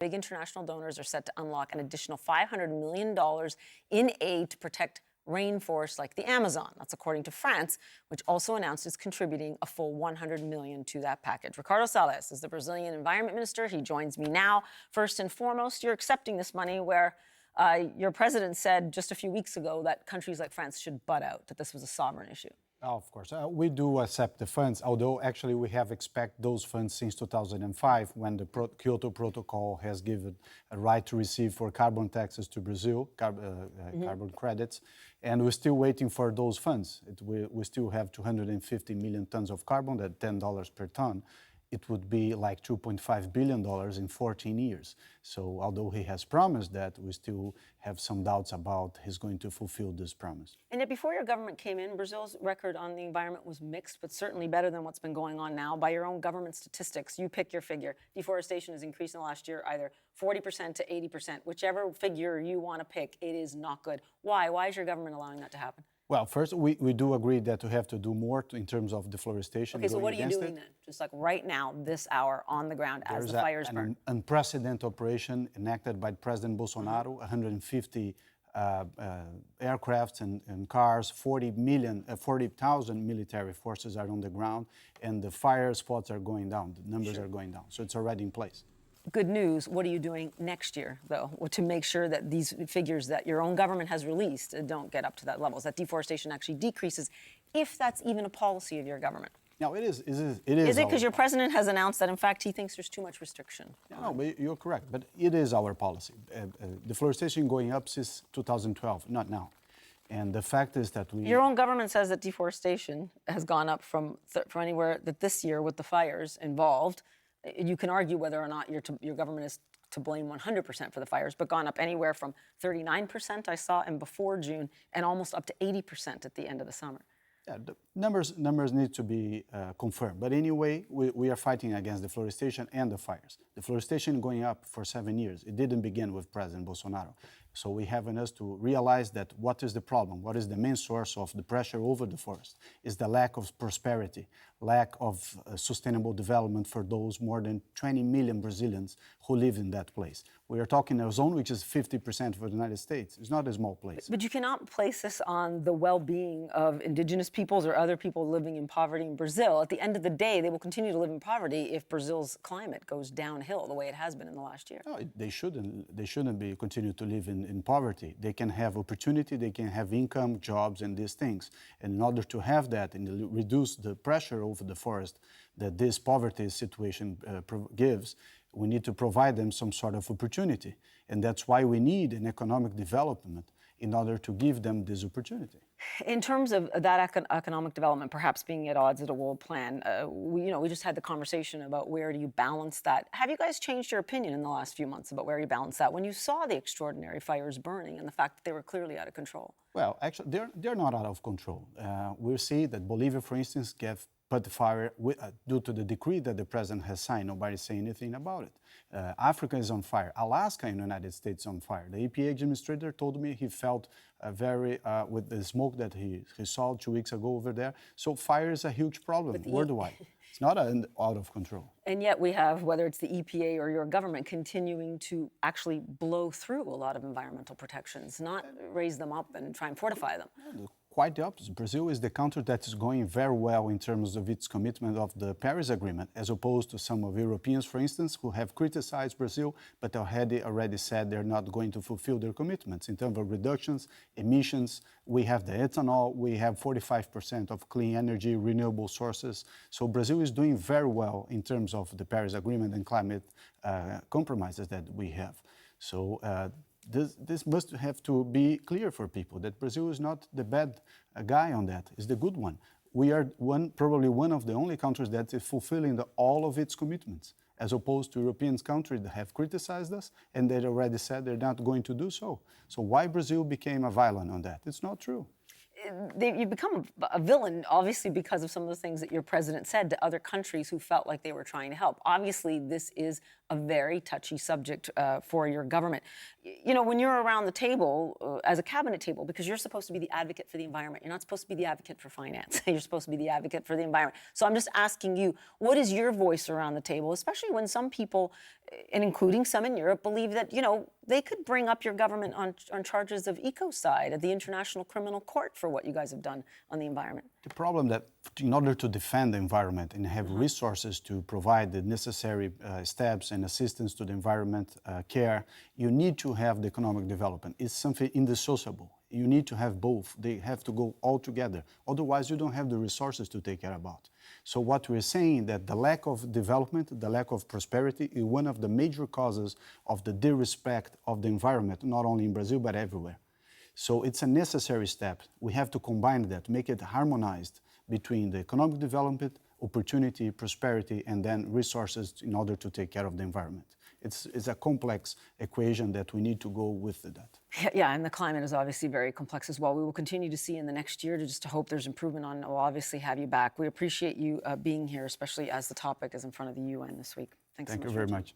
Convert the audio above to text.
Big international donors are set to unlock an additional $500 million in aid to protect rainforests like the Amazon. That's according to France, which also announced it's contributing a full $100 million to that package. Ricardo Salles is the Brazilian Environment Minister. He joins me now. First and foremost, you're accepting this money where your president said just a few weeks ago that countries like France should butt out, that this was a sovereign issue. Of course, we do accept the funds, although actually we have expected those funds since 2005 when the Kyoto Protocol has given a right to receive for carbon taxes to Brazil, carbon credits, and we're still waiting for those funds. We still have 250 million tons of carbon at $10 per ton. It would be like $2.5 billion in 14 years. So although he has promised that, we still have some doubts about he's going to fulfill this promise. And yet before your government came in, Brazil's record on the environment was mixed, but certainly better than what's been going on now. By your own government statistics, you pick your figure. Deforestation has increased in the last year either 40% to 80%. Whichever figure you want to pick, it is not good. Why? Why is your government allowing that to happen? Well, first, we do agree that we have to do more in terms of deforestation. Okay, so what are you doing then? Just like right now, this hour, on the ground, as the fires burn? There's an unprecedented operation enacted by President Bolsonaro, 150 aircrafts and cars, 40,000 military forces are on the ground, and the fire spots are going down, the numbers are going down. So it's already in place. Good news. What are you doing next year, though, to make sure that these figures that your own government has released don't get up to that level, that deforestation actually decreases, if that's even a policy of your government? No, it is. Is it because your president has announced that, in fact, he thinks there's too much restriction? No, but you're correct. But it is our policy. Deforestation going up since 2012, not now. And the fact is that Your own government says that deforestation has gone up from anywhere that this year with the fires involved. You can argue whether or not your government is to blame 100% for the fires, but gone up anywhere from 39% I saw and before June, and almost up to 80% at the end of the summer. Yeah, the numbers need to be confirmed. But anyway, we are fighting against deforestation and the fires. Deforestation going up for 7 years. It didn't begin with President Bolsonaro. So we have in us to realize that what is the problem, what is the main source of the pressure over the forest, is the lack of prosperity, lack of sustainable development for those more than 20 million Brazilians who live in that place. We are talking a zone which is 50% of the United States. It's not a small place. But you cannot place this on the well-being of indigenous peoples or other people living in poverty in Brazil. At the end of the day, they will continue to live in poverty if Brazil's climate goes downhill the way it has been in the last year. No, they shouldn't. They shouldn't be continue to live in poverty. They can have opportunity, they can have income, jobs, and these things. And in order to have that and reduce the pressure over the forest that this poverty situation gives, we need to provide them some sort of opportunity. And that's why we need an economic development in order to give them this opportunity. In terms of that economic development perhaps being at odds with a world plan, we just had the conversation about where do you balance that. Have you guys changed your opinion in the last few months about where you balance that when you saw the extraordinary fires burning and the fact that they were clearly out of control? Well, actually, they're not out of control. We see that Bolivia, for instance, put the fire due to the decree that the president has signed. Nobody's saying anything about it. Africa is on fire. Alaska in the United States on fire. The EPA administrator told me he felt with the smoke that he saw 2 weeks ago over there. So fire is a huge problem worldwide. It's not out of control. And yet we have, whether it's the EPA or your government, continuing to actually blow through a lot of environmental protections, not raise them up and try and fortify them. Quite the opposite. Brazil is the country that is going very well in terms of its commitment of the Paris Agreement, as opposed to some of Europeans, for instance, who have criticized Brazil, but already said they're not going to fulfill their commitments. In terms of reductions, emissions, we have the ethanol, we have 45% of clean energy, renewable sources. So Brazil is doing very well in terms of the Paris Agreement and climate compromises that we have. So this must have to be clear for people that Brazil is not the bad guy on that, it's the good one. We are probably one of the only countries that is fulfilling all of its commitments, as opposed to European countries that have criticized us and they already said they're not going to do so. So why Brazil became a villain on that? It's not true. You become a villain, obviously, because of some of the things that your president said to other countries who felt like they were trying to help. Obviously, this is a very touchy subject for your government. You know, when you're around the table, as a cabinet table, because you're supposed to be the advocate for the environment, you're not supposed to be the advocate for finance. You're supposed to be the advocate for the environment. So I'm just asking you, what is your voice around the table, especially when some people, and including some in Europe, believe that, you know, they could bring up your government on charges of ecocide at the International Criminal Court for what you guys have done on the environment? The problem that in order to defend the environment and have resources to provide the necessary steps and assistance to the environment care, you need to have the economic development. It's something indissociable. You need to have both. They have to go all together. Otherwise, you don't have the resources to take care about. So what we're saying that the lack of development, the lack of prosperity is one of the major causes of the disrespect of the environment, not only in Brazil, but everywhere. So it's a necessary step. We have to combine that, make it harmonized between the economic development, opportunity, prosperity, and then resources in order to take care of the environment. It's a complex equation that we need to go with that. Yeah, and the climate is obviously very complex as well. We will continue to see in the next year to hope there's improvement on. We'll obviously have you back. We appreciate you being here, especially as the topic is in front of the UN this week. Thanks so much. Thank you very much.